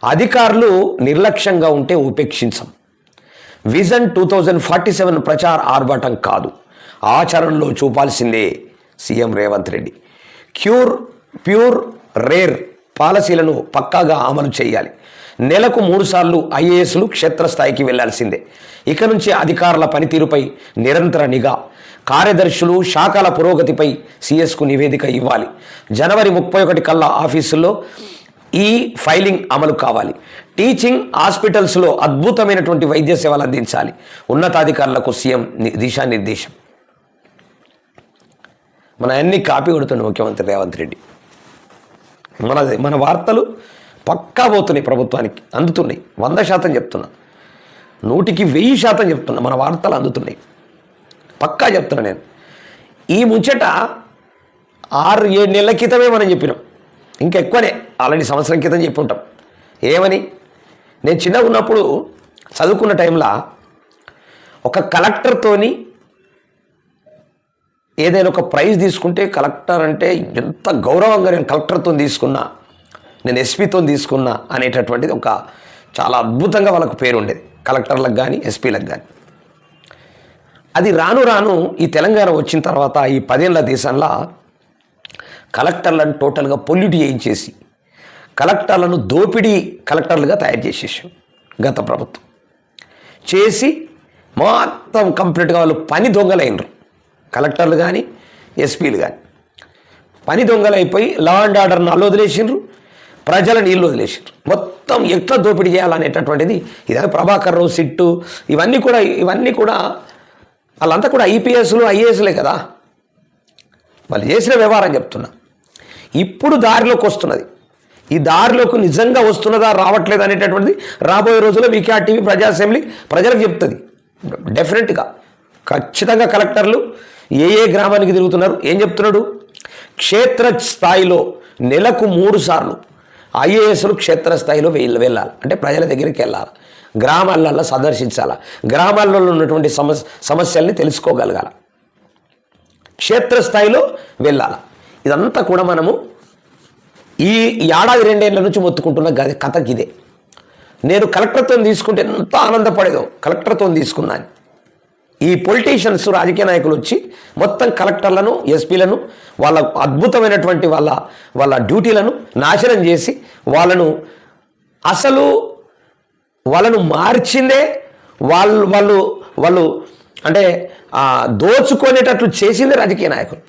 అధికారులు నిర్లక్ష్యంగా ఉంటే ఉపేక్షించం. విజన్ 2047 ప్రచార ఆర్భాటం కాదు, ఆచరణలో చూపాల్సిందే సీఎం రేవంత్ రెడ్డి. ప్యూర్ రేర్ పాలసీలను పక్కాగా అమలు చేయాలి. నెలకు 3 సార్లు ఐఏఎస్లు క్షేత్రస్థాయికి వెళ్లాల్సిందే. ఇక నుంచి అధికారుల పనితీరుపై నిరంతర నిఘా. కార్యదర్శులు శాఖల పురోగతిపై సిఎస్కు నివేదిక ఇవ్వాలి. జనవరి 31 కల్లా ఆఫీసుల్లో ఈ ఫైలింగ్ అమలు కావాలి. టీచింగ్ హాస్పిటల్స్లో అద్భుతమైనటువంటి వైద్య సేవలు అందించాలి. ఉన్నతాధికారులకు సీఎం దిశానిర్దేశం. మన అన్ని కాపీ కొడుతున్న ముఖ్యమంత్రి రేవంత్ రెడ్డి. మన వార్తలు పక్కా పోతున్నాయి, ప్రభుత్వానికి అందుతున్నాయి. 100% చెప్తున్నా, 100కి 1000% చెప్తున్నా. మన వార్తలు అందుతున్నాయి, పక్కా చెప్తున్నా నేను. ఈ ముచ్చట 6-7 నెలల క్రితమే మనం చెప్పినాం, ఇంకా ఎక్కువనే, ఆల్రెడీ సంవత్సరం క్రితం చెప్పి ఉంటాం. ఏమని? నేను చిన్నగా ఉన్నప్పుడు చదువుకున్న టైంలో ఒక కలెక్టర్తోని ఏదైనా ఒక ప్రైజ్ తీసుకుంటే, కలెక్టర్ అంటే ఎంత గౌరవంగా నేను కలెక్టర్తో తీసుకున్నా, నేను ఎస్పీతో తీసుకున్నా అనేటటువంటిది ఒక చాలా అద్భుతంగా వాళ్ళకు పేరు ఉండేది, కలెక్టర్లకు కానీ ఎస్పీలకు కానీ. అది రాను రాను ఈ తెలంగాణ వచ్చిన తర్వాత ఈ 10 ఏళ్ల దేశంలో కలెక్టర్లను టోటల్గా పొల్యూట్ చేయించేసి కలెక్టర్లను దోపిడీ కలెక్టర్లుగా తయారు చేసేసాం గత ప్రభుత్వం. చేసి మొత్తం కంప్లీట్గా వాళ్ళు పని దొంగలైనరు, కలెక్టర్లు కానీ ఎస్పీలు కానీ పని దొంగలైపోయి లా అండ్ ఆర్డర్ను అల్లు వదిలేసిండ్రు, ప్రజలను నీళ్ళు వదిలేసిండ్రు. మొత్తం ఎట్లా దోపిడీ చేయాలనేటటువంటిది ఇదే ప్రభాకర్ రావు సిట్టు ఇవన్నీ కూడా వాళ్ళంతా కూడా ఐపీఎస్లు ఐఏఎస్లే కదా, వాళ్ళు చేసిన వ్యవహారం చెప్తున్నా. ఇప్పుడు దారిలోకి వస్తున్నది. ఈ దారిలోకి నిజంగా వస్తున్నదా రావట్లేదు అనేటటువంటిది రాబోయే రోజుల్లో వికేఆర్ టీవీ ప్రజా అసెంబ్లీ ప్రజలకు చెప్తుంది. డెఫినెట్గా ఖచ్చితంగా కలెక్టర్లు ఏ గ్రామానికి తిరుగుతున్నారు, ఏం చెప్తున్నాడు? క్షేత్ర స్థాయిలో నెలకు 3 సార్లు ఐఏఎస్లు క్షేత్రస్థాయిలో వెళ్ళాలి, అంటే ప్రజల దగ్గరికి వెళ్ళాలి, గ్రామాలలో సందర్శించాలి, గ్రామాల్లో ఉన్నటువంటి సమస్యల్ని తెలుసుకోగలగాల, క్షేత్రస్థాయిలో వెళ్ళాలి. ఇదంతా కూడా మనము ఈ ఏడాది 2 ఏళ్ల నుంచి మొత్తుకుంటున్న కథకి ఇదే. నేను కలెక్టర్తో తీసుకుంటే ఎంత ఆనందపడేదో, కలెక్టర్తో తీసుకున్నాను. ఈ పొలిటీషియన్స్ రాజకీయ నాయకులు వచ్చి మొత్తం కలెక్టర్లను ఎస్పీలను వాళ్ళ అద్భుతమైనటువంటి వాళ్ళ డ్యూటీలను నాశనం చేసి వాళ్ళను మార్చిందే వాళ్ళు అంటే దోచుకునేటట్లు చేసిందే రాజకీయ నాయకులు.